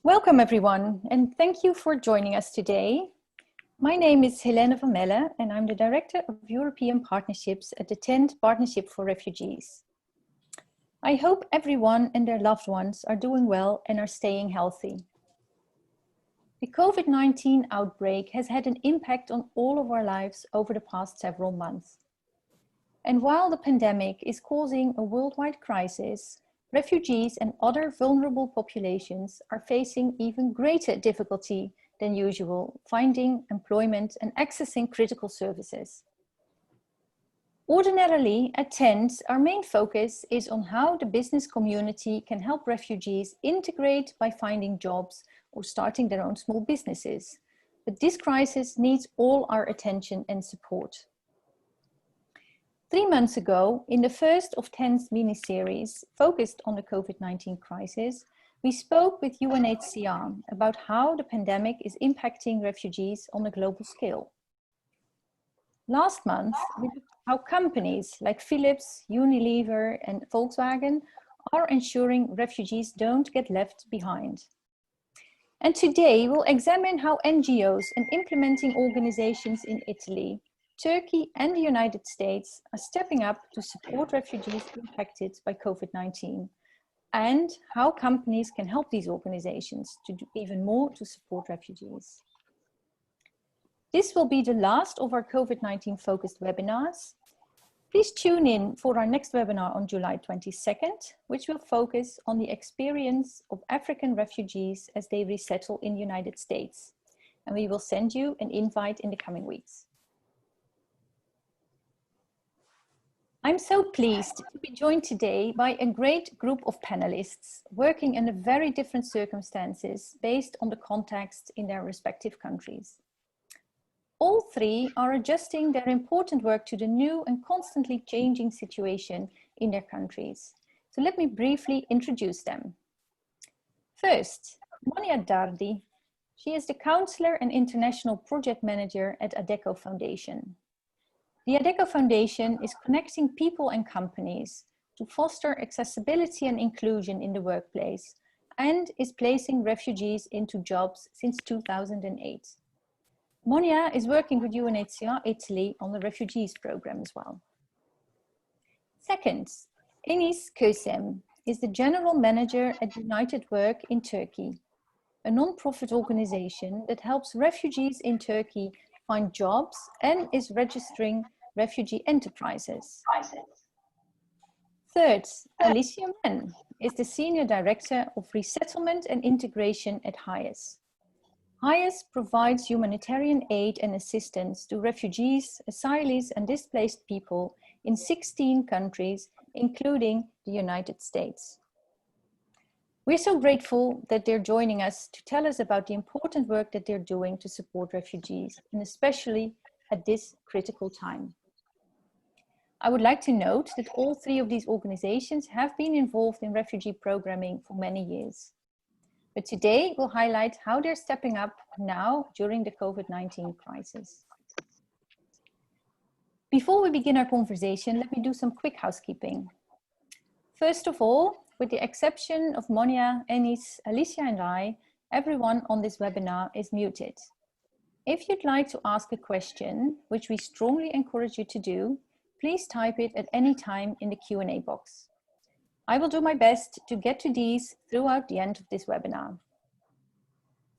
Welcome everyone, and thank you for joining us today. My name is Helene van Melle, and I'm the Director of European Partnerships at the 10th Partnership for Refugees. I hope everyone and their loved ones are doing well and are staying healthy. The COVID-19 outbreak has had an impact on all of our lives over the past several months. And while the pandemic is causing a worldwide crisis, refugees and other vulnerable populations are facing even greater difficulty than usual finding employment and accessing critical services. Ordinarily, at TENT, our main focus is on how the business community can help refugees integrate by finding jobs or starting their own small businesses. But this crisis needs all our attention and support. 3 months ago, in the first of 10 mini-series focused on the COVID-19 crisis, we spoke with UNHCR about how the pandemic is impacting refugees on a global scale. Last month, we looked at how companies like Philips, Unilever and Volkswagen are ensuring refugees don't get left behind. And today we'll examine how NGOs and implementing organizations in Italy, Turkey and the United States are stepping up to support refugees impacted by COVID-19 and how companies can help these organizations to do even more to support refugees. This will be the last of our COVID-19 focused webinars. Please tune in for our next webinar on July 22nd, which will focus on the experience of African refugees as they resettle in the United States. And we will send you an invite in the coming weeks. I'm so pleased to be joined today by a great group of panelists working under very different circumstances based on the context in their respective countries. All three are adjusting their important work to the new and constantly changing situation in their countries. So let me briefly introduce them. First, Monia Dardi. She is the Counselor and International Project Manager at ADECO Foundation. The ADECO Foundation is connecting people and companies to foster accessibility and inclusion in the workplace and is placing refugees into jobs since 2008. Monia is working with UNHCR Italy on the refugees program as well. Second, Enis Kösem is the General Manager at United Work in Turkey, a non-profit organization that helps refugees in Turkey find jobs and is registering refugee enterprises. Third, Alicia Mann is the Senior Director of Resettlement and Integration at HIAS. HIAS provides humanitarian aid and assistance to refugees, asylees and displaced people in 16 countries, including the United States. We're so grateful that they're joining us to tell us about the important work that they're doing to support refugees, and especially at this critical time. I would like to note that all three of these organizations have been involved in refugee programming for many years. But today we'll highlight how they're stepping up now during the COVID-19 crisis. Before we begin our conversation, let me do some quick housekeeping. First of all, with the exception of Monia, Enis, Alicia and I, everyone on this webinar is muted. If you'd like to ask a question, which we strongly encourage you to do, please type it at any time in the Q&A box. I will do my best to get to these throughout the end of this webinar.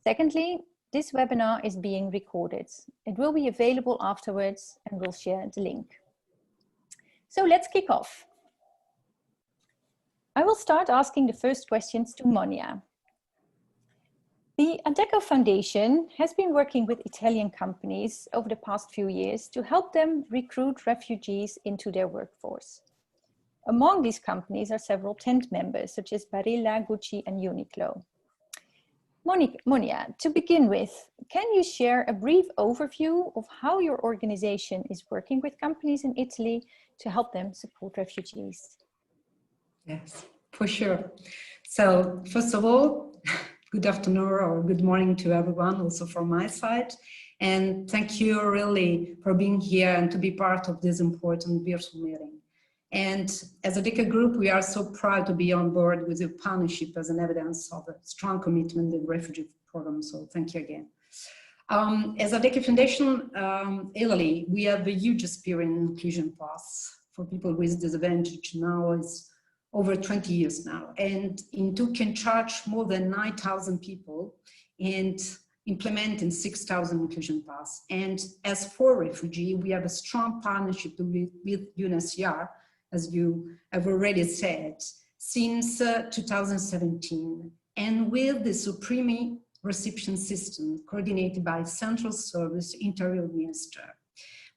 Secondly, this webinar is being recorded. It will be available afterwards and we'll share the link. So let's kick off. I will start asking the first questions to Monia. The ADECO Foundation has been working with Italian companies over the past few years to help them recruit refugees into their workforce. Among these companies are several TENT members, such as Barilla, Gucci and Uniqlo. Monia, to begin with, can you share a brief overview of how your organization is working with companies in Italy to help them support refugees? Yes, for sure. So first of all, good afternoon or good morning to everyone, also from my side. And thank you really for being here and to be part of this important virtual meeting. And as a DECA group, we are so proud to be on board with your partnership as an evidence of a strong commitment in the refugee program. So thank you again. As a DECA Foundation, Italy, we have a huge experience in inclusion paths for people with disadvantage. Now it's over 20 years now. And INTU can charge more than 9,000 people and implement in 6,000 inclusion paths. And as for refugee, we have a strong partnership with UNHCR, as you have already said, since 2017. And with the Supreme Reception System coordinated by Central Service Interior Minister,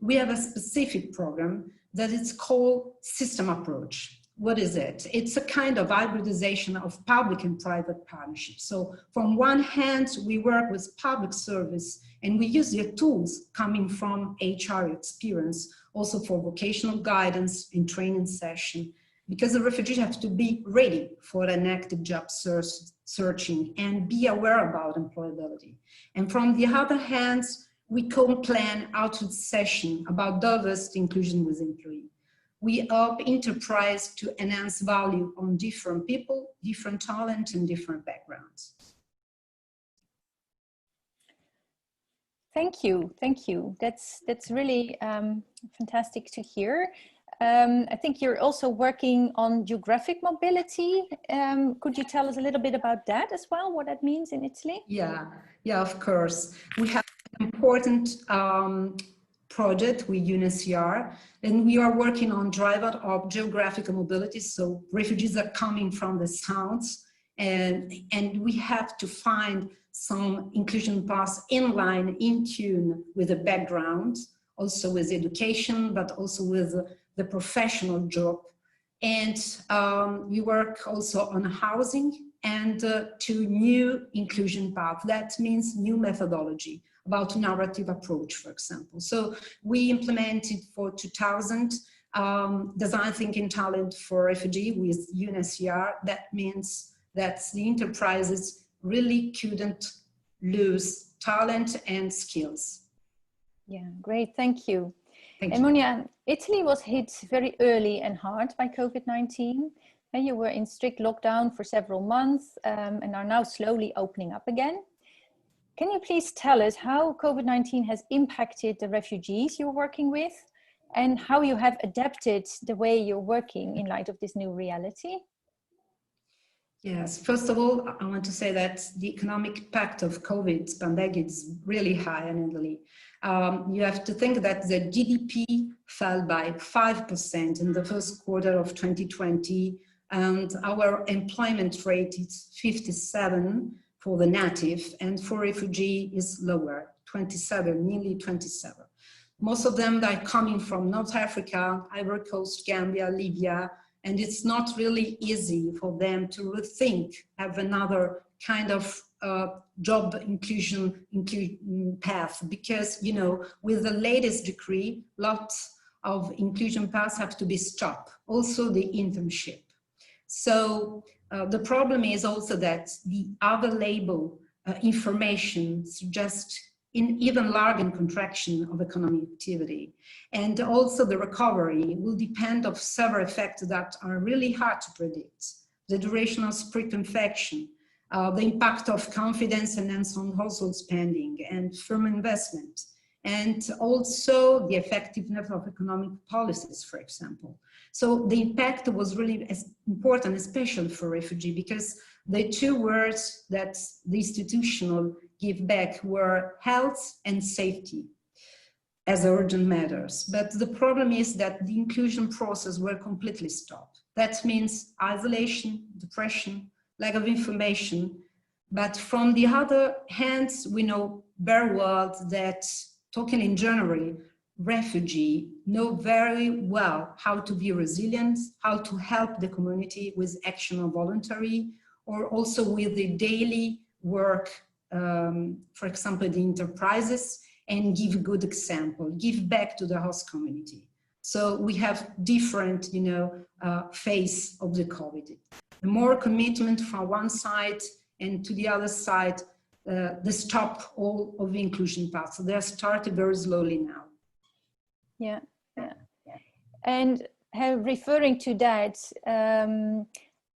we have a specific program that is called System Approach. What is it? It's a kind of hybridization of public and private partnerships. So from one hand, we work with public service and we use the tools coming from HR experience, also for vocational guidance and training session, because the refugees have to be ready for an active job searching and be aware about employability. And from the other hand, we co-plan outreach session about diversity inclusion with employees. We help enterprise to enhance value on different people, different talent, and different backgrounds. Thank you, thank you. That's really fantastic to hear. I think you're also working on geographic mobility. Could you tell us a little bit about that as well, what that means in Italy? Yeah, of course. We have an important project with UNHCR, and we are working on driver of geographical mobility. So refugees are coming from the south, and we have to find some inclusion paths in line, in tune with the background, also with education, but also with the professional job. And we work also on housing and to new inclusion paths. That means new methodology about narrative approach, for example. So we implemented for 2000 design thinking talent for refugee with UNHCR. That means that the enterprises really couldn't lose talent and skills. Yeah, great, thank you. Thank and you. Monia, Italy was hit very early and hard by COVID-19. And you were in strict lockdown for several months and are now slowly opening up again. Can you please tell us how COVID-19 has impacted the refugees you're working with and how you have adapted the way you're working in light of this new reality? Yes, first of all, I want to say that the economic impact of COVID pandemic is really high in Italy. You have to think that the GDP fell by 5% in the first quarter of 2020, and our employment rate is 57 for the native, and for refugee is lower, 27, nearly 27. Most of them are coming from North Africa, Ivory Coast, Gambia, Libya, and it's not really easy for them to rethink, have another kind of job inclusion path, because, you know, with the latest decree, lots of inclusion paths have to be stopped, also the internship. So the problem is also that the other label information suggests in even larger contraction of economic activity. And also the recovery will depend on several factors that are really hard to predict. The duration of spread infection, the impact of confidence and on household spending and firm investment, and also the effectiveness of economic policies, for example. So the impact was really important, especially for refugee, because the two words that the institutional give back were health and safety as urgent matters. But the problem is that the inclusion process were completely stopped. That means isolation, depression, lack of information. But from the other hand, we know very well that, talking in general, refugees know very well how to be resilient, how to help the community with action or voluntary, or also with the daily work, for example, the enterprises, and give a good example, give back to the host community. So we have different, phase of the COVID. The more commitment from one side, and to the other side, the stop all of the inclusion path. So they're started very slowly now. Yeah. And referring to that,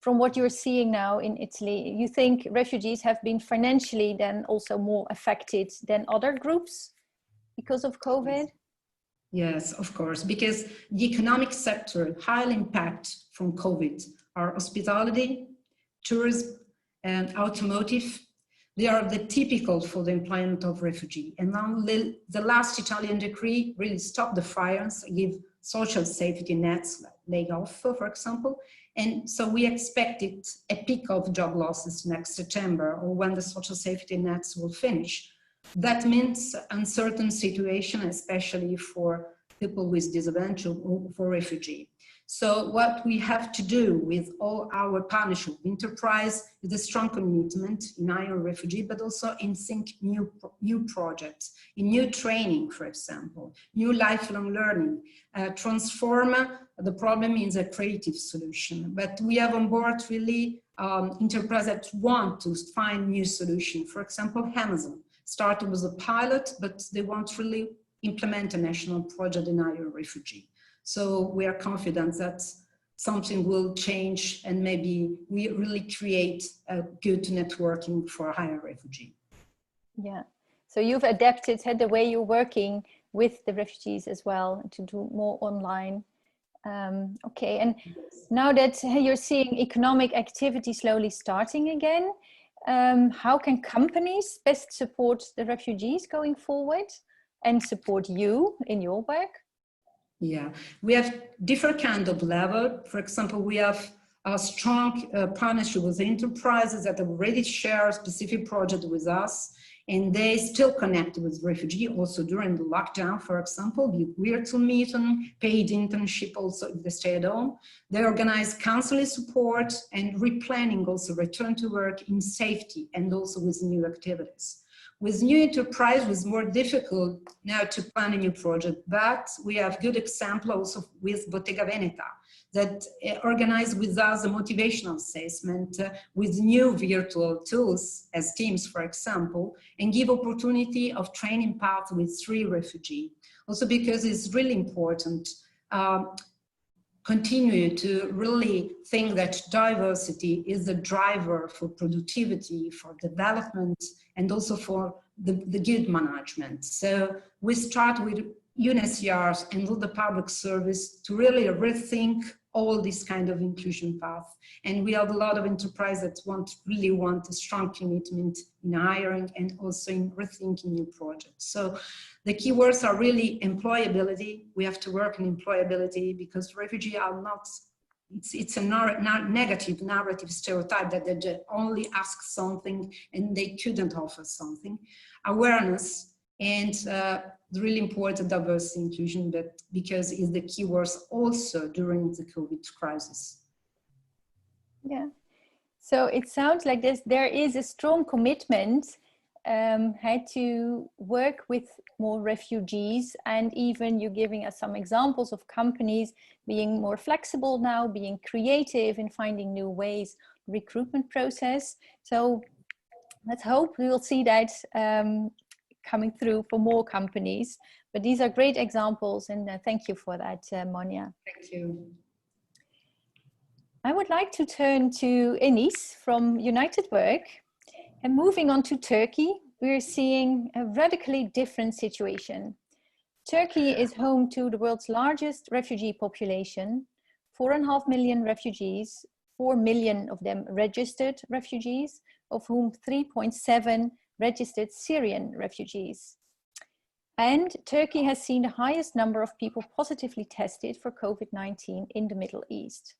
from what you're seeing now in Italy, you think refugees have been financially then also more affected than other groups because of COVID? Yes, of course, because the economic sector highly impact from COVID are hospitality, tourism, and automotive. They are the typical for the employment of refugee. And now the last Italian decree really stopped the fires, give social safety nets, layoff, for example. And so we expected a peak of job losses next September, or when the social safety nets will finish. That means uncertain situation, especially for people with disadvantage or for refugee. So what we have to do with all our partnership enterprise is a strong commitment in hire refugee, but also in think new projects, in new training, for example, new lifelong learning, transform the problem into a creative solution. But we have on board really enterprise that want to find new solution. For example, Amazon started with a pilot, but they want to really implement a national project in hire refugee. So we are confident that something will change and maybe we really create a good networking for hire refugee. Yeah, so you've adapted the way you're working with the refugees as well to do more online. Okay, and now that you're seeing economic activity slowly starting again, how can companies best support the refugees going forward and support you in your work? Yeah, we have different kind of level. For example, we have a strong partnership with enterprises that already share a specific project with us, and they still connect with refugee also during the lockdown, for example, with virtual meeting, paid internship also if they stay at home. They organize counseling support and replanning also return to work in safety and also with new activities. With new enterprise, it was more difficult now to plan a new project, but we have good example also with Bottega Veneta that organized with us a motivational assessment with new virtual tools as Teams, for example, and give opportunity of training path with 3 refugees. Also because it's really important continue to really think that diversity is the driver for productivity, for development, and also for the good management. So we start with UNHCR and all the public service to really rethink all this kind of inclusion path. And we have a lot of enterprise that really want a strong commitment in hiring and also in rethinking new projects. So the keywords are really employability. We have to work on employability because refugees are not, it's a negative narrative stereotype that they only ask something and they couldn't offer something. Awareness and really important diversity inclusion, but because it's the keywords also during the COVID crisis. Yeah, so it sounds like there is a strong commitment to work with more refugees, and even you're giving us some examples of companies being more flexible now, being creative in finding new ways, recruitment process. So let's hope we will see that coming through for more companies. But these are great examples, and thank you for that, Monia. Thank you. I would like to turn to Enis from United Work. And moving on to Turkey, we're seeing a radically different situation. Turkey is home to the world's largest refugee population, 4.5 million refugees, 4 million of them registered refugees, of whom 3.7 registered Syrian refugees. And Turkey has seen the highest number of people positively tested for COVID-19 in the Middle East.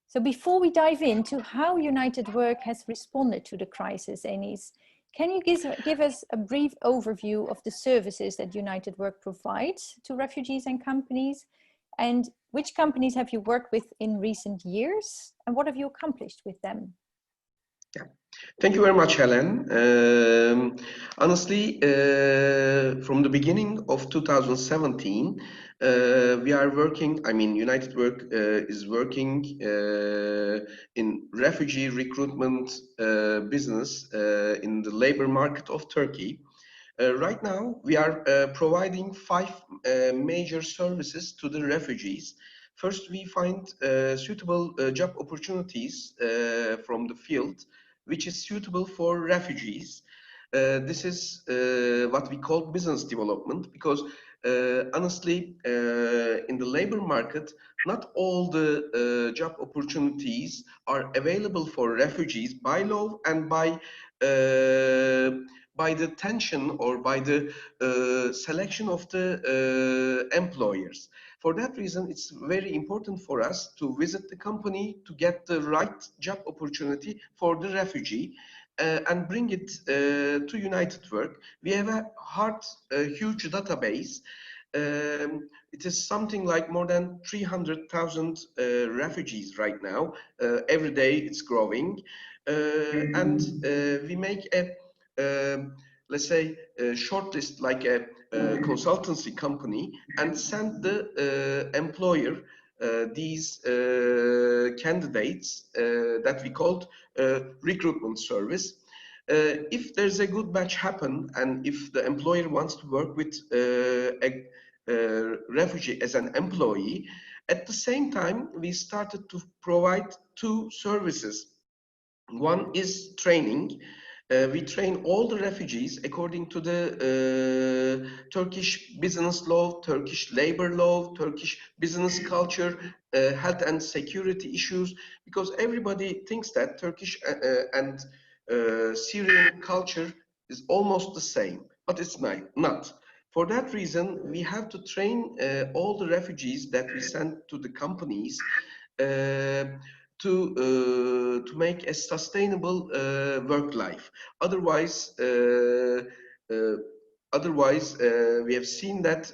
So before we dive into how United Work has responded to the crisis, Enis, can you give us a brief overview of the services that United Work provides to refugees and companies? And which companies have you worked with in recent years? And what have you accomplished with them? Yeah. Thank you very much, Helen. Honestly, from the beginning of 2017, we are working, United Work is working in refugee recruitment business in the labor market of Turkey. Right now, we are providing 5 major services to the refugees. First, we find suitable job opportunities from the field, which is suitable for refugees. This is what we call business development, because honestly, in the labor market, not all the job opportunities are available for refugees by law and by the tension or by the selection of the employers. For that reason, it's very important for us to visit the company to get the right job opportunity for the refugee and bring it to United Work. We have a huge database. It is something like more than 300,000 refugees right now. Every day it's growing. And we make a, let's say, a short list like a consultancy company and send the employer these candidates that we called recruitment service. If there's a good match happen and if the employer wants to work with a refugee as an employee, at the same time we started to provide two services. One is training. We train all the refugees according to the Turkish business law, Turkish labor law, Turkish business culture, health and security issues, because everybody thinks that Turkish and Syrian culture is almost the same, but it's not. For that reason, we have to train all the refugees that we send to the companies to make a sustainable work life. Otherwise, we have seen that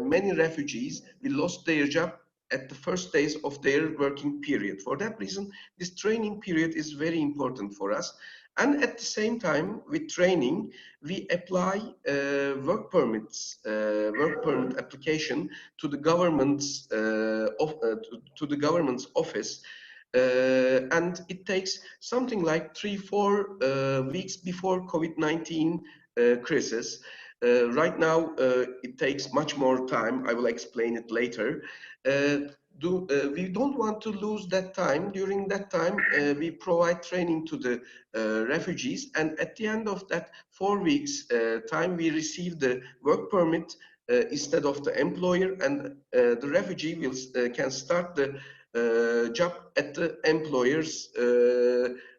many refugees will lost their job at the first days of their working period. For that reason, this training period is very important for us. And at the same time, with training, we apply work permit application to the government's to the government's office. And it takes something like 3-4 weeks before COVID-19 crisis. Right now, it takes much more time. I will explain it later. We don't want to lose that time. During that time, we provide training to the refugees, and at the end of that 4 weeks time, we receive the work permit instead of the employer, and the refugee can start the job at the employer's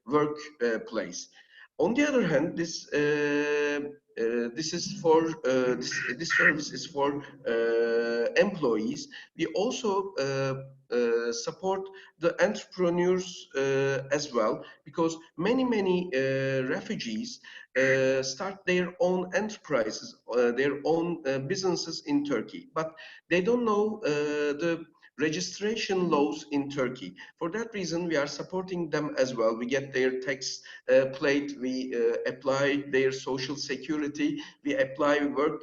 workplace. On the other hand, this service is for employees. We also support the entrepreneurs as well, because many refugees start their own enterprises, their own businesses in Turkey, but they don't know the registration laws in Turkey. For that reason, we are supporting them as well. We get their tax plate, we apply their social security, we apply work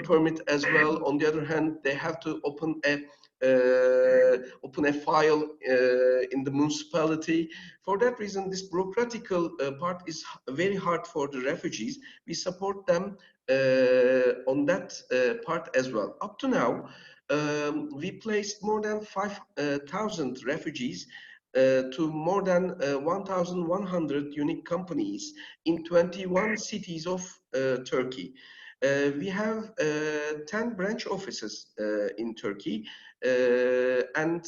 permit as well. On the other hand, they have to open a file in the municipality. For that reason, this bureaucratical part is very hard for the refugees. We support them on that part as well. Up to now, we placed more than 5,000 refugees to more than 1,100 unique companies in 21 cities of Turkey. We have 10 branch offices in Turkey and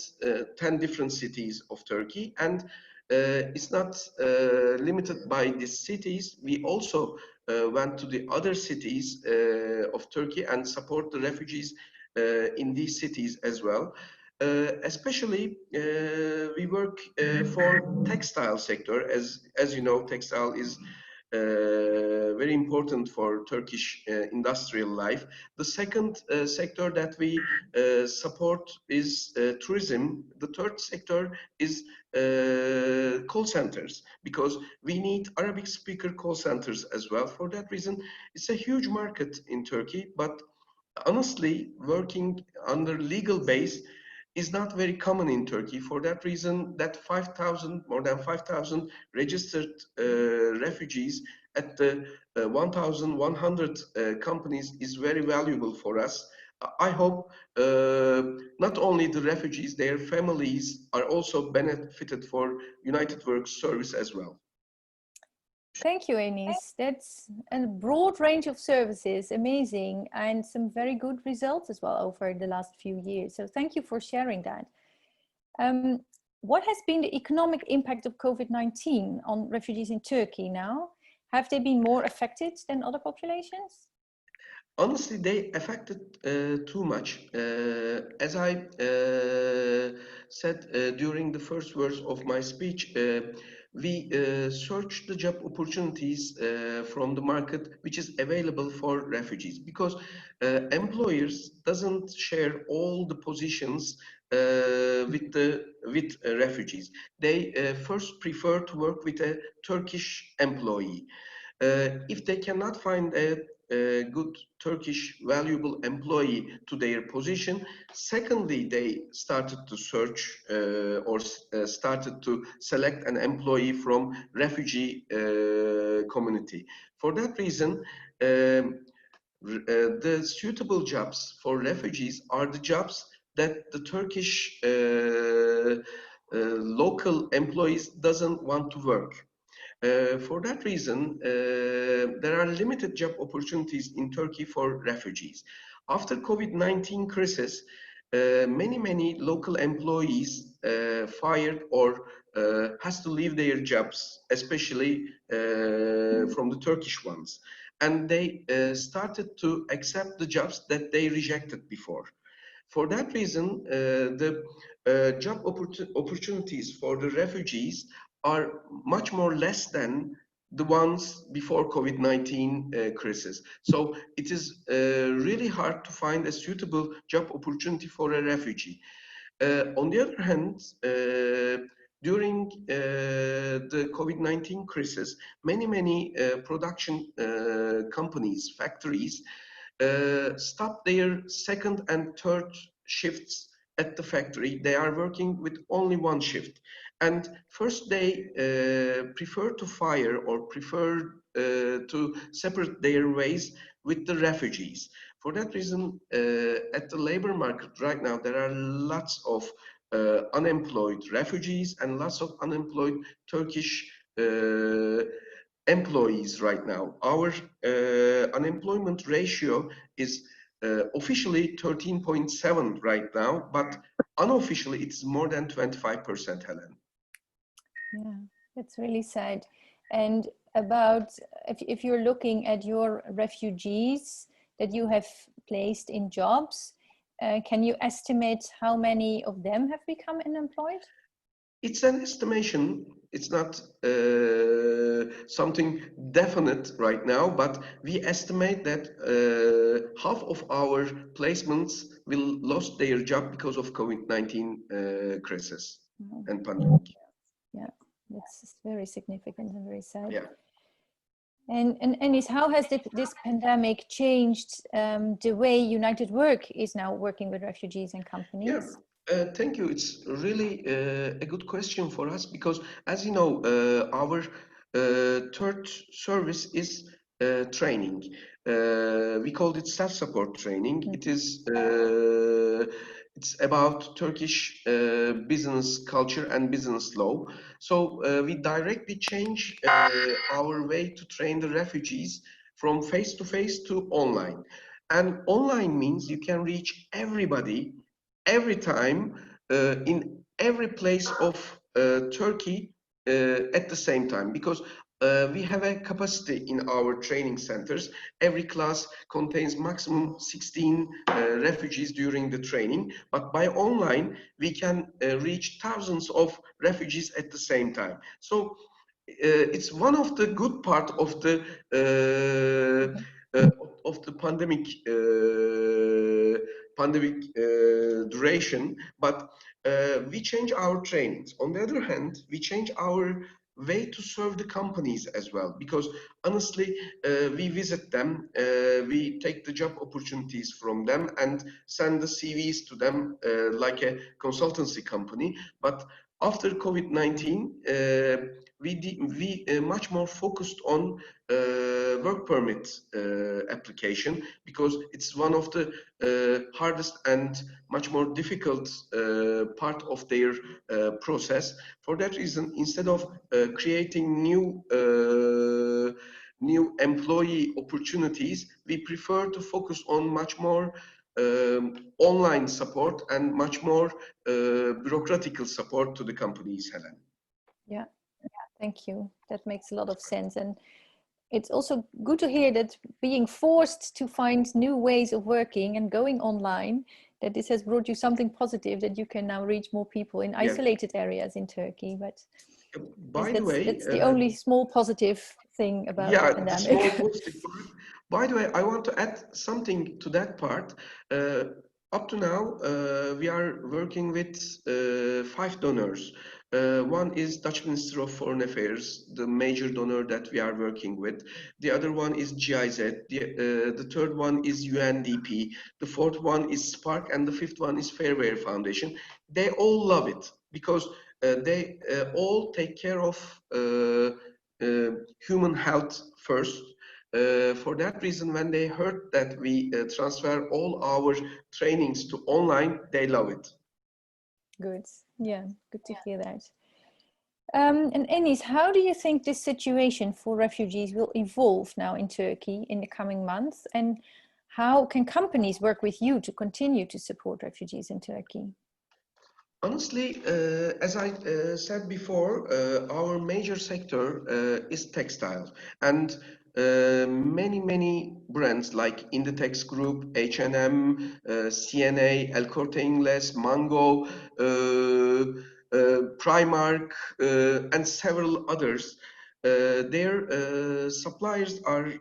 10 different cities of Turkey, and it's not limited by these cities. We also went to the other cities of Turkey and support the refugees in these cities as well. Especially, we work for textile sector. As you know, textile is very important for Turkish industrial life. The second sector that we support is tourism. The third sector is call centers, because we need Arabic speaker call centers as well. For that reason, it's a huge market in Turkey, but honestly, working under legal base is not very common in Turkey. For that reason, that more than 5,000 registered refugees at the 1,100 companies is very valuable for us. I hope not only the refugees, their families are also benefited for United Works service as well. Thank you, Enis. That's a broad range of services, amazing, and some very good results as well over the last few years. So thank you for sharing that. What has been the economic impact of COVID-19 on refugees in Turkey now? Have they been more affected than other populations? Honestly, they affected too much. As I said during the first words of my speech, we searched the job opportunities from the market which is available for refugees, because employers doesn't share all the positions with refugees. They first prefer to work with a Turkish employee. If they cannot find a good Turkish valuable employee to their position, secondly, they started to search or started to select an employee from refugee community. For that reason, the suitable jobs for refugees are the jobs that the Turkish local employees doesn't want to work. For that reason, there are limited job opportunities in Turkey for refugees. After COVID-19 crisis, many local employees fired or has to leave their jobs, especially from the Turkish ones. And they started to accept the jobs that they rejected before. For that reason, the job opportunities for the refugees are much more less than the ones before COVID-19 crisis. So it is really hard to find a suitable job opportunity for a refugee. On the other hand, during the COVID-19 crisis, many production companies, factories, stop their second and third shifts at the factory. They are working with only one shift. And first they prefer to fire or prefer to separate their ways with the refugees. For that reason, at the labor market right now, there are lots of unemployed refugees and lots of unemployed Turkish employees right now. Our unemployment ratio is officially 13.7 right now, but unofficially it's more than 25%, Helen. Yeah, that's really sad. And about, if you're looking at your refugees that you have placed in jobs, can you estimate how many of them have become unemployed? It's an estimation. It's not something definite right now, but we estimate that half of our placements will lost their job because of COVID-19 crisis and pandemic. Yeah, that's very significant and very sad. Yeah. And Enis, how has this pandemic changed the way United Work is now working with refugees and companies? Yeah. Thank you. It's really a good question for us because, as you know, our third service is training. We called it self-support training. Mm-hmm. It is it's about Turkish business culture and business law. So we directly change our way to train the refugees from face-to-face to online. And online means you can reach everybody every time in every place of Turkey at the same time, because we have a capacity in our training centers. Every class contains maximum 16 refugees during the training, but by online we can reach thousands of refugees at the same time. So it's one of the good part of the pandemic duration, but we change our trainings. On the other hand, we change our way to serve the companies as well, because honestly, we visit them, we take the job opportunities from them and send the CVs to them like a consultancy company. But after COVID-19, we much more focused on work permit application, because it's one of the hardest and much more difficult part of their process. For that reason, instead of creating new employee opportunities, we prefer to focus on much more online support and much more bureaucratical support to the companies, Helen. Yeah, thank you. That makes a lot of sense. And it's also good to hear that being forced to find new ways of working and going online, that this has brought you something positive, that you can now reach more people in isolated areas in Turkey. But by the way, that's the only small positive thing about the pandemic. The small positive part. By the way, I want to add something to that part. Up to now, we are working with 5 donors. One is Dutch Minister of Foreign Affairs, the major donor that we are working with. The other one is GIZ. The third one is UNDP. The fourth one is Spark, and the fifth one is Fairware Foundation. They all love it because they all take care of human health first. For that reason, when they heard that we transfer all our trainings to online, they love it. Good. Yeah, good to hear that. And Enis, how do you think this situation for refugees will evolve now in Turkey in the coming months? And how can companies work with you to continue to support refugees in Turkey? Honestly, as I said before, our major sector is textile, and many brands like Inditex Group, H&M, CNA, El Corte Inglés, Mango, Primark, and several others. Their suppliers are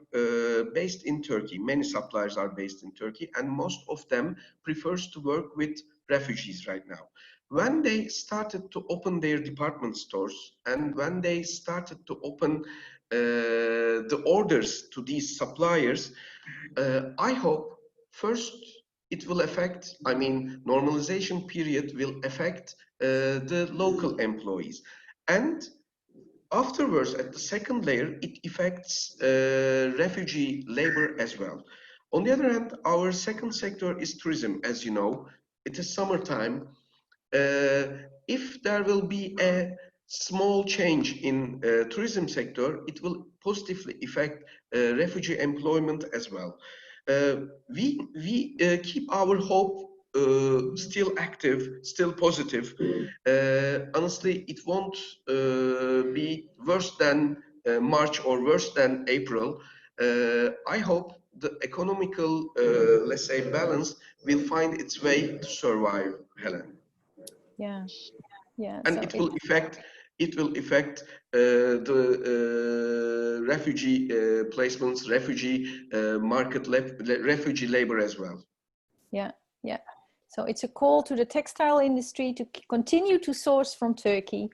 based in Turkey. Many suppliers are based in Turkey, and most of them prefers to work with refugees right now. When they started to open their department stores, and when they started to open the orders to these suppliers, I hope first it will affect, normalization period will affect the local employees. And afterwards, at the second layer, it affects refugee labor as well. On the other hand, our second sector is tourism, as you know. It is summertime. If there will be a small change in tourism sector, it will positively affect refugee employment as well. We keep our hope still active, still positive. Honestly, it won't be worse than March or worse than April. I hope the economical, let's say, balance will find its way to survive, Helen. Yeah. And so it will affect the refugee placements, refugee market, refugee labor as well. Yeah. So it's a call to the textile industry to continue to source from Turkey,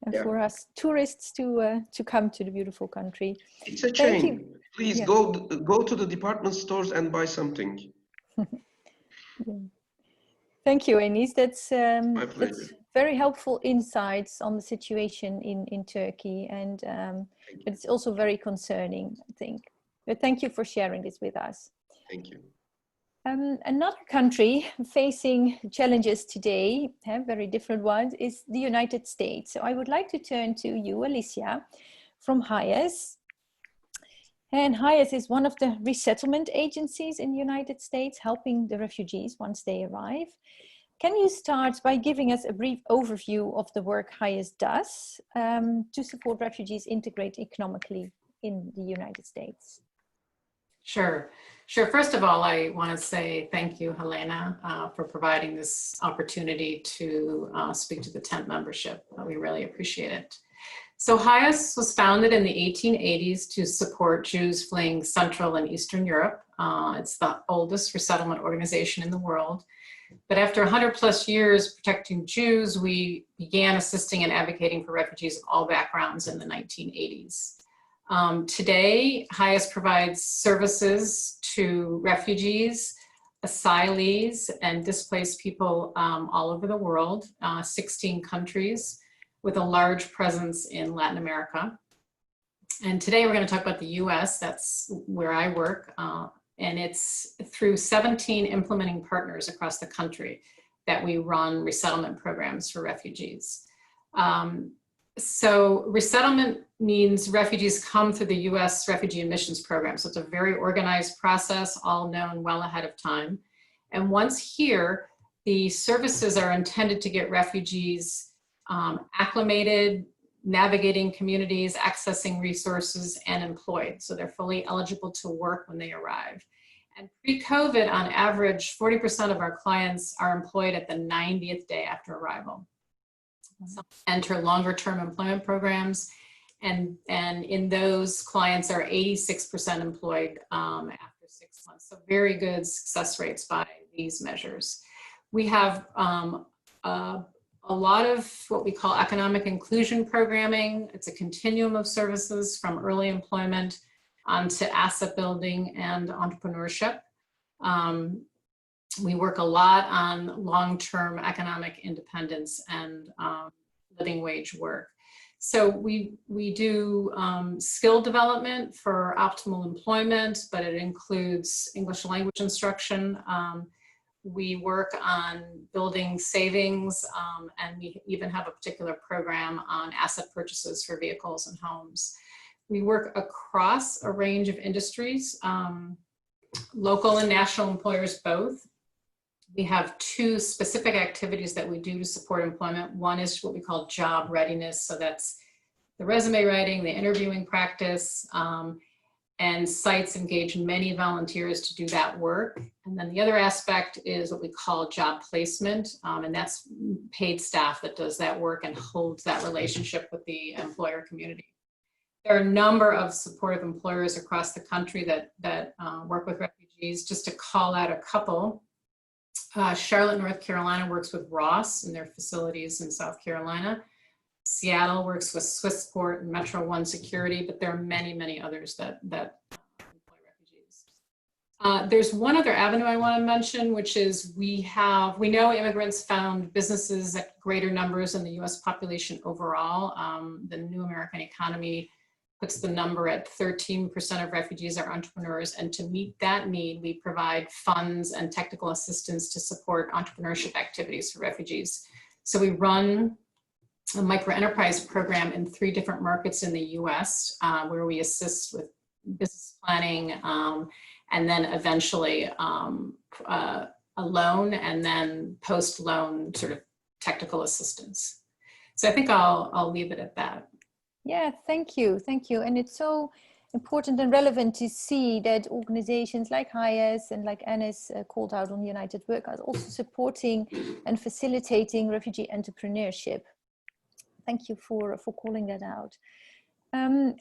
and for us tourists to come to the beautiful country. It's a chain. Please go to the department stores and buy something. Thank you, Enis. That's very helpful insights on the situation in Turkey, and but it's also very concerning, I think. But thank you for sharing this with us. Thank you. Another country facing challenges today, very different ones, is the United States. So I would like to turn to you, Alicia, from HIAS. And HIAS is one of the resettlement agencies in the United States, helping the refugees once they arrive. Can you start by giving us a brief overview of the work HIAS does to support refugees integrate economically in the United States? Sure. First of all, I want to say thank you, Helena, for providing this opportunity to speak to the tent membership. We really appreciate it. So HIAS was founded in the 1880s to support Jews fleeing Central and Eastern Europe. It's the oldest resettlement organization in the world. But after 100+ years protecting Jews, we began assisting and advocating for refugees of all backgrounds in the 1980s. Today, HIAS provides services to refugees, asylees, and displaced people all over the world, 16 countries. with a large presence in Latin America. And today we're going to talk about the US, that's where I work, and it's through 17 implementing partners across the country that we run resettlement programs for refugees. So resettlement means refugees come through the US Refugee Admissions Program. So it's a very organized process, all known well ahead of time. And once here, the services are intended to get refugees acclimated, navigating communities, accessing resources, and employed. So they're fully eligible to work when they arrive. And pre-COVID, on average, 40% of our clients are employed at the 90th day after arrival. Some enter longer-term employment programs, and in those, clients are 86% employed after 6 months. So very good success rates by these measures. We have a lot of what we call economic inclusion programming. It's a continuum of services from early employment onto asset building and entrepreneurship. We work a lot on long-term economic independence and living wage work. So we do skill development for optimal employment, but it includes English language instruction. We work on building savings, and we even have a particular program on asset purchases for vehicles and homes. We work across a range of industries, local and national employers both. We have two specific activities that we do to support employment. One is what we call job readiness. So that's the resume writing, the interviewing practice, and sites engage many volunteers to do that work. And then the other aspect is what we call job placement, and that's paid staff that does that work and holds that relationship with the employer community. There are a number of supportive employers across the country that work with refugees. Just to call out a couple, Charlotte, North Carolina works with Ross in their facilities in South Carolina. Seattle works with Swissport and Metro One Security, but there are many, many others that employ refugees. There's one other avenue I want to mention, which is we know immigrants found businesses at greater numbers than the US population overall. The New American Economy puts the number at 13% of refugees are entrepreneurs, and to meet that need, we provide funds and technical assistance to support entrepreneurship activities for refugees. So we run a microenterprise program in 3 different markets in the US, where we assist with business planning, and then eventually a loan, and then post-loan sort of technical assistance. So I think I'll leave it at that. Yeah, thank you. And it's so important and relevant to see that organizations like HIAS and like Annis called out on United Work are also supporting and facilitating refugee entrepreneurship. Thank you for calling that out.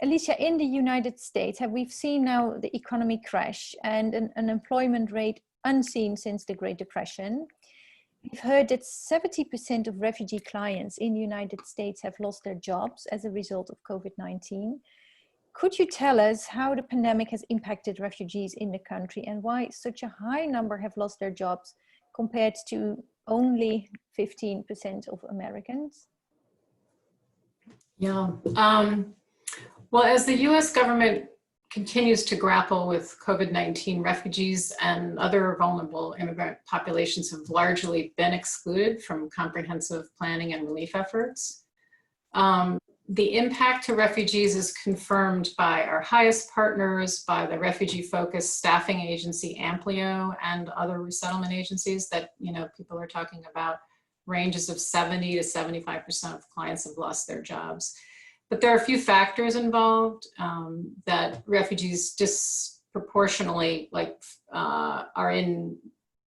Alicia, in the United States, we've seen now the economic crash and an unemployment rate unseen since the Great Depression. We've heard that 70% of refugee clients in the United States have lost their jobs as a result of COVID-19. Could you tell us how the pandemic has impacted refugees in the country and why such a high number have lost their jobs compared to only 15% of Americans? Yeah. Well, as the US government continues to grapple with COVID-19, refugees and other vulnerable immigrant populations have largely been excluded from comprehensive planning and relief efforts. The impact to refugees is confirmed by our highest partners, by the refugee-focused staffing agency Amplio and other resettlement agencies that people are talking about. Ranges of 70 to 75% of clients have lost their jobs. But there are a few factors involved that refugees disproportionately are in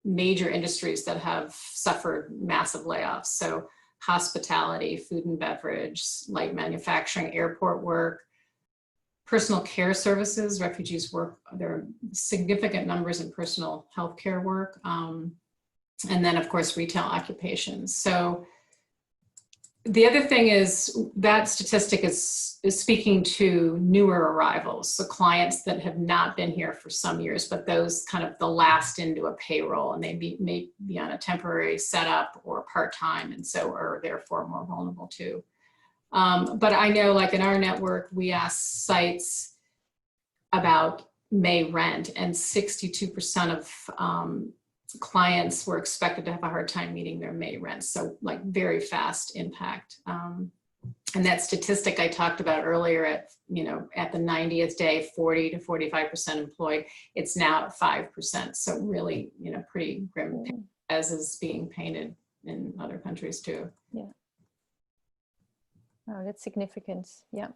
major industries that have suffered massive layoffs. So hospitality, food and beverage, light manufacturing, airport work, personal care services. Refugees work, there are significant numbers in personal health care work. And then of course, retail occupations. So the other thing is that statistic is speaking to newer arrivals. So clients that have not been here for some years, but those kind of the last into a payroll, and they may be on a temporary setup or part-time, and so are therefore more vulnerable too. But I know, like in our network, we ask sites about May rent, and 62% of clients were expected to have a hard time meeting their May rent. So like very fast impact. And that statistic I talked about earlier at, at the 90th day, 40 to 45% employed, it's now at 5%. So really, pretty grim, as is being painted in other countries too. Yeah. Oh, that's significant. Yeah.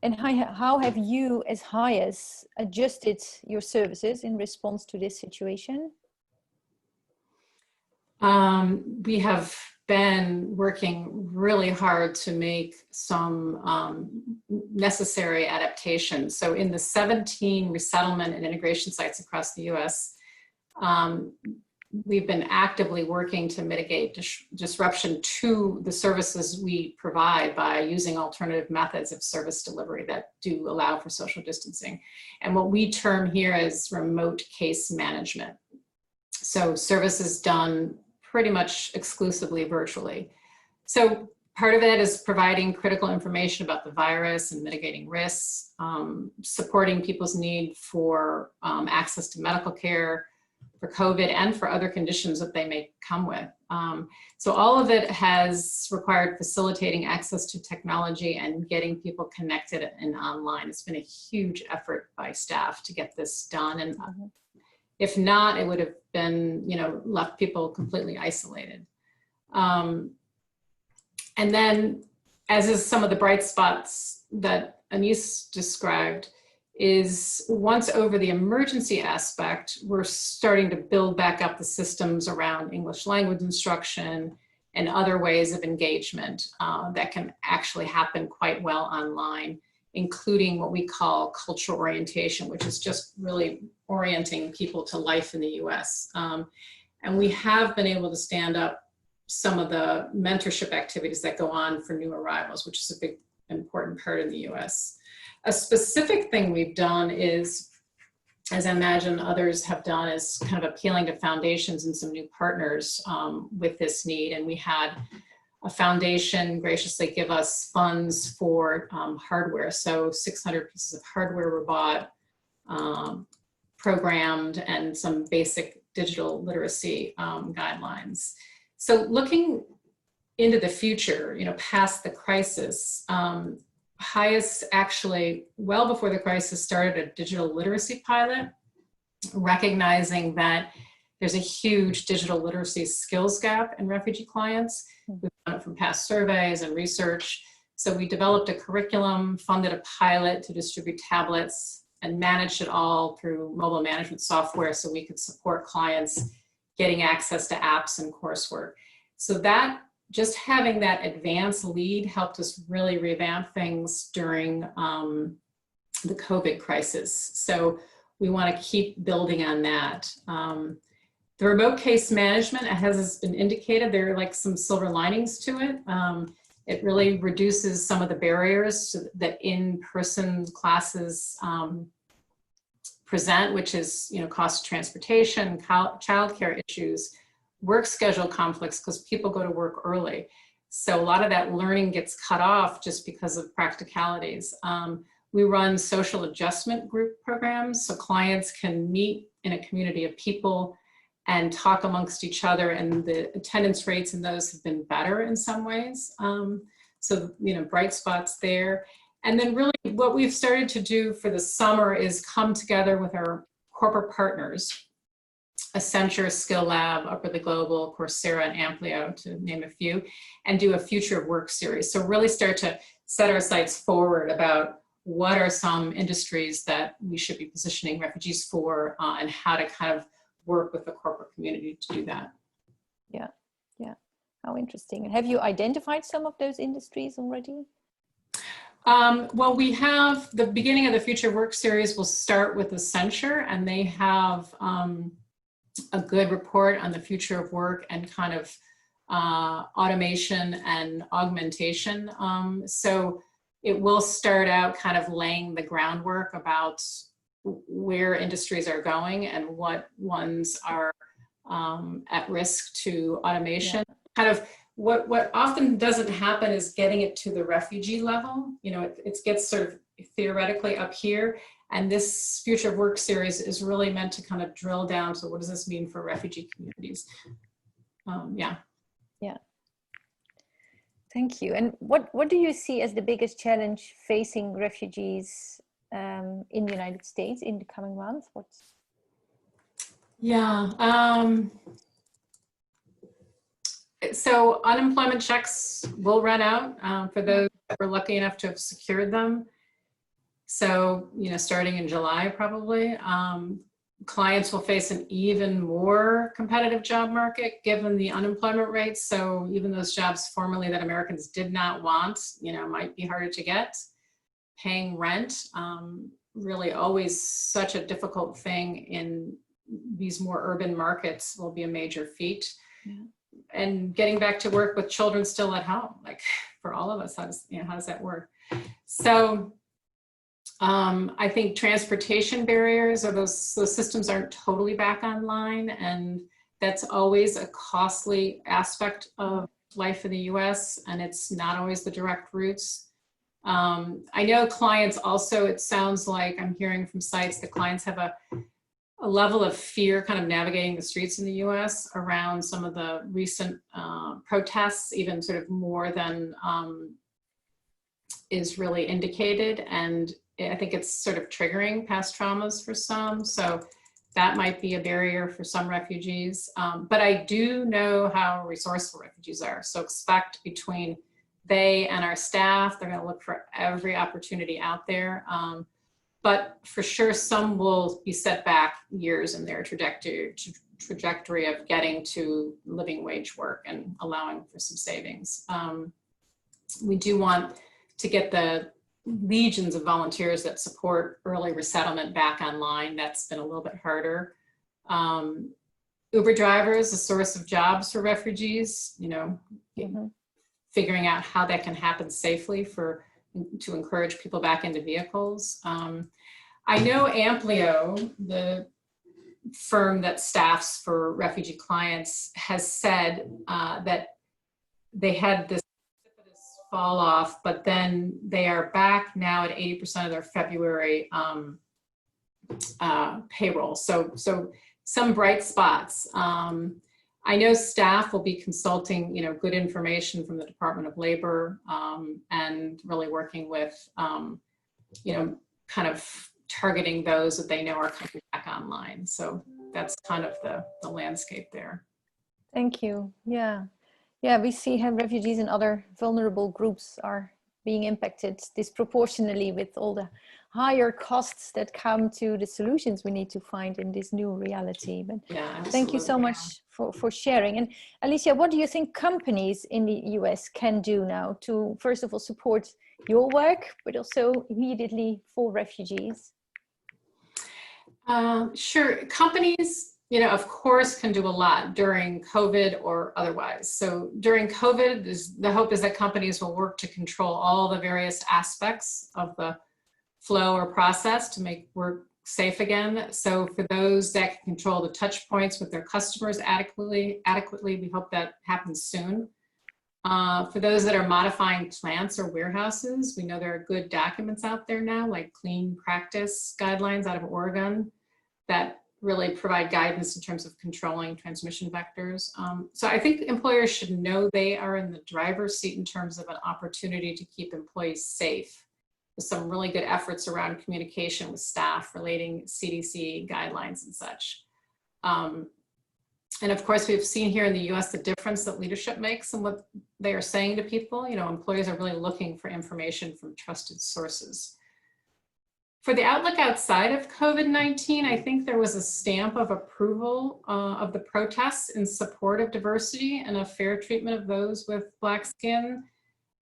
And how have you as HIAS adjusted your services in response to this situation? We have been working really hard to make some necessary adaptations. So in the 17 resettlement and integration sites across the US, we've been actively working to mitigate disruption to the services we provide by using alternative methods of service delivery that do allow for social distancing. And what we term here as remote case management. So services done pretty much exclusively virtually. So part of it is providing critical information about the virus and mitigating risks, supporting people's need for access to medical care, for COVID and for other conditions that they may come with. So all of it has required facilitating access to technology and getting people connected and online. It's been a huge effort by staff to get this done. And if not, it would have been, left people completely isolated. And then, as is some of the bright spots that Anis described, is once over the emergency aspect, we're starting to build back up the systems around English language instruction and other ways of engagement that can actually happen quite well online, including what we call cultural orientation, which is just really orienting people to life in the US. And we have been able to stand up some of the mentorship activities that go on for new arrivals, which is a big, important part in the US. A specific thing we've done is, as I imagine others have done, is kind of appealing to foundations and some new partners with this need. And we had a foundation graciously give us funds for hardware. So 600 pieces of hardware were bought, programmed, and some basic digital literacy guidelines. So looking into the future, past the crisis, HIAS actually, well before the crisis, started a digital literacy pilot, recognizing that there's a huge digital literacy skills gap in refugee clients. We've done it from past surveys and research. So we developed a curriculum, funded a pilot to distribute tablets, and managed it all through mobile management software so we could support clients getting access to apps and coursework. So that, just having that advanced lead helped us really revamp things during the COVID crisis. So we want to keep building on that. The remote case management, as has been indicated, there are like some silver linings to it. It really reduces some of the barriers that in-person classes present, which is, cost of transportation, childcare issues, work schedule conflicts because people go to work early. So a lot of that learning gets cut off just because of practicalities. We run social adjustment group programs so clients can meet in a community of people and talk amongst each other, and the attendance rates in those have been better in some ways. So, bright spots there. And then really what we've started to do for the summer is come together with our corporate partners, Accenture, Skill Lab, Upwardly Global, Coursera, and Amplio, to name a few, and do a future of work series. So really start to set our sights forward about what are some industries that we should be positioning refugees for, and how to kind of work with the corporate community to do that. Yeah, yeah. How interesting. And have you identified some of those industries already? Well, we have the beginning of the Future Work series will start with Accenture, and they have a good report on the future of work and kind of automation and augmentation. So it will start out kind of laying the groundwork about where industries are going and what ones are at risk to automation. Yeah. Kind of what often doesn't happen is getting it to the refugee level. You know, it gets sort of theoretically up here, and this Future of Work series is really meant to kind of drill down. So what does this mean for refugee communities? Yeah. Yeah. Thank you. And what do you see as the biggest challenge facing refugees in the United States in the coming months? So unemployment checks will run out for those that were lucky enough to have secured them. So, you know, starting in July, probably, clients will face an even more competitive job market given the unemployment rates. So even those jobs formerly that Americans did not want, you know, might be harder to get. Paying rent, really always such a difficult thing in these more urban markets will be a major feat. Yeah. And getting back to work with children still at home, like for all of us, how does that work? So I think transportation barriers, or those systems aren't totally back online, and that's always a costly aspect of life in the US, and it's not always the direct routes. I know clients also, it sounds like I'm hearing from sites that clients have a level of fear kind of navigating the streets in the US around some of the recent protests, even sort of more than is really indicated. And I think it's sort of triggering past traumas for some. So that might be a barrier for some refugees. But I do know how resourceful refugees are. So expect between they and our staff, they're gonna look for every opportunity out there. But for sure, some will be set back years in their trajectory of getting to living wage work and allowing for some savings. We do want to get the legions of volunteers that support early resettlement back online. That's been a little bit harder. Uber drivers, a source of jobs for refugees, you know, figuring out how that can happen safely to encourage people back into vehicles. I know Amplio, the firm that staffs for refugee clients, has said that they had this fall off, but then they are back now at 80% of their February payroll. So some bright spots. I know staff will be consulting, you know, good information from the Department of Labor and really working with, you know, kind of targeting those that they know are coming back online. So that's kind of the landscape there. Thank you. Yeah. Yeah, we see how refugees and other vulnerable groups are being impacted disproportionately with all the higher costs that come to the solutions we need to find in this new reality. But yeah, thank you so much for sharing. And Alicia, what do you think companies in the US can do now to, first of all, support your work, but also immediately for refugees? Sure. Companies, you know, of course, can do a lot during COVID or otherwise. So during COVID, the hope is that companies will work to control all the various aspects of the flow or process to make work safe again. So for those that can control the touch points with their customers adequately, we hope that happens soon. For those that are modifying plants or warehouses, we know there are good documents out there now, like clean practice guidelines out of Oregon that really provide guidance in terms of controlling transmission vectors. So I think employers should know they are in the driver's seat in terms of an opportunity to keep employees safe, with some really good efforts around communication with staff relating CDC guidelines and such. And of course, we've seen here in the US the difference that leadership makes and what they are saying to people. You know, employees are really looking for information from trusted sources. For the outlook outside of COVID-19, I think there was a stamp of approval of the protests in support of diversity and a fair treatment of those with Black skin.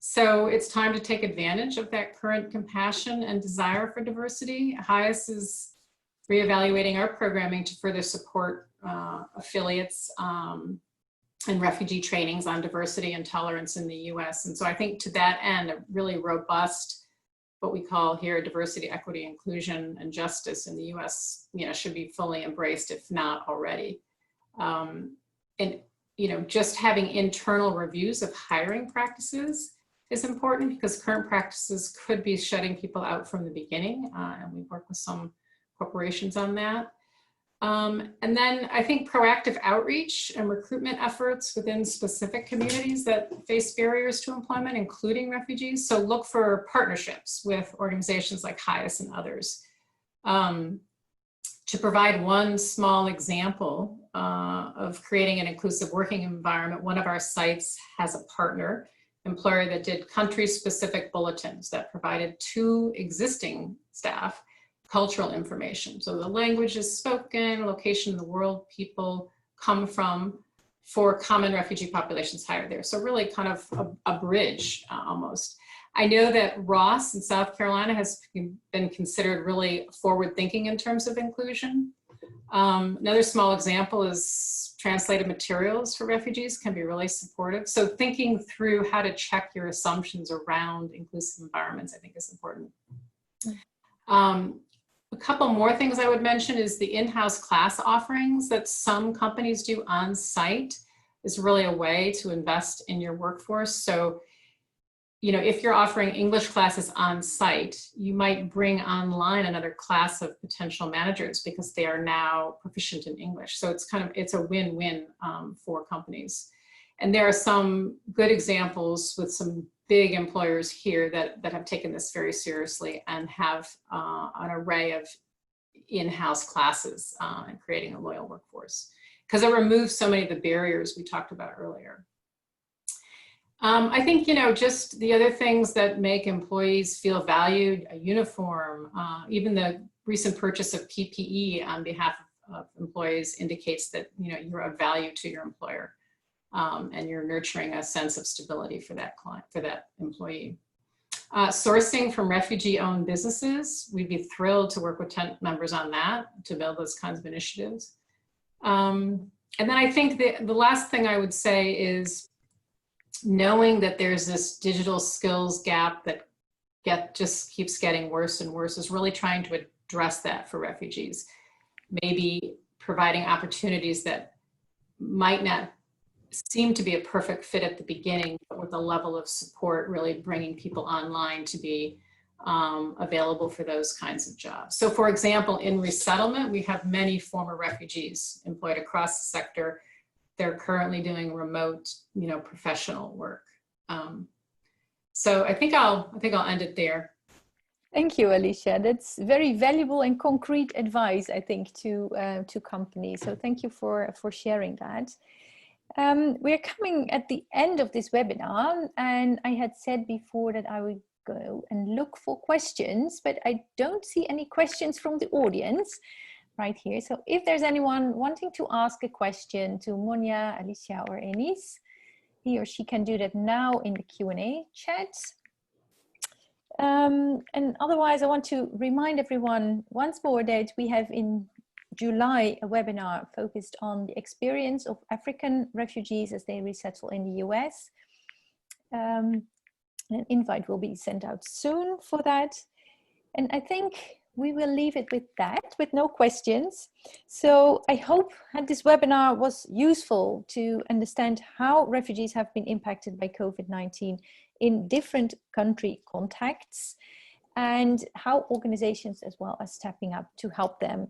So it's time to take advantage of that current compassion and desire for diversity. HIAS is reevaluating our programming to further support affiliates and refugee trainings on diversity and tolerance in the US. And so I think to that end, a really robust, what we call here diversity, equity, inclusion, and justice in the US, you know, should be fully embraced, if not already. And just having internal reviews of hiring practices is important, because current practices could be shutting people out from the beginning, and we work with some corporations on that. And then I think proactive outreach and recruitment efforts within specific communities that face barriers to employment, including refugees. So look for partnerships with organizations like HIAS and others. To provide one small example of creating an inclusive working environment, one of our sites has a partner employer that did country-specific bulletins that provided to existing staff cultural information. So the language is spoken, location in the world people come from for common refugee populations hired there. So really kind of a bridge almost. I know that Ross in South Carolina has been considered really forward-thinking in terms of inclusion. Another small example is translated materials for refugees can be really supportive. So thinking through how to check your assumptions around inclusive environments, I think is important. A couple more things I would mention is the in-house class offerings that some companies do on site is really a way to invest in your workforce. So, if you're offering English classes on site, you might bring online another class of potential managers because they are now proficient in English. So it's a win-win for companies. And there are some good examples with some big employers here that have taken this very seriously and have an array of in-house classes and creating a loyal workforce, because it removes so many of the barriers we talked about earlier. I think, just the other things that make employees feel valued, a uniform, even the recent purchase of PPE on behalf of employees indicates that, you're of value to your employer. And you're nurturing a sense of stability for that client, for that employee. Sourcing from refugee-owned businesses, we'd be thrilled to work with tent members on that, to build those kinds of initiatives. And then I think the last thing I would say is knowing that there's this digital skills gap that just keeps getting worse and worse, is really trying to address that for refugees. Maybe providing opportunities that might not seem to be a perfect fit at the beginning, but with a level of support, really bringing people online to be available for those kinds of jobs. So for example, in resettlement, we have many former refugees employed across the sector. They're currently doing remote, professional work. So I think I'll end it there. Thank you, Alicia. That's very valuable and concrete advice, I think, to companies. So thank you for sharing that. We're coming at the end of this webinar, and I had said before that I would go and look for questions, but I don't see any questions from the audience right here. So if there's anyone wanting to ask a question to Monia, Alicia, or Enis, he or she can do that now in the Q&A chat. And otherwise, I want to remind everyone once more that we have in July a webinar focused on the experience of African refugees as they resettle in the US. An invite will be sent out soon for that. And I think we will leave it with that, with no questions. So I hope that this webinar was useful to understand how refugees have been impacted by COVID-19 in different country contexts, and how organizations as well are stepping up to help them.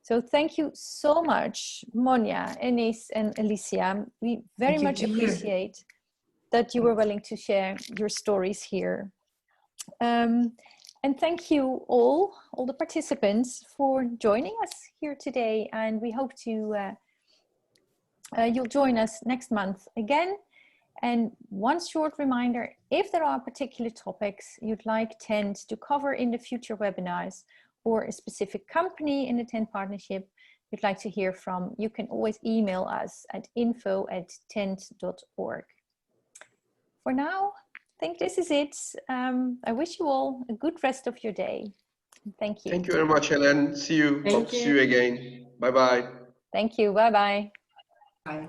So thank you so much, Monia, Enis, and Alicia. We very much appreciate that you were willing to share your stories here. And thank you all the participants for joining us here today. And we hope to you'll join us next month again. And one short reminder, if there are particular topics you'd like TENT to cover in the future webinars, or a specific company in the TENT partnership you'd like to hear from, you can always email us at info@tent.org. For now, I think this is it. I wish you all a good rest of your day. Thank you. Thank you very much, Helen. See you. Hope to see you again. Bye-bye. Thank you. Bye-bye. Bye.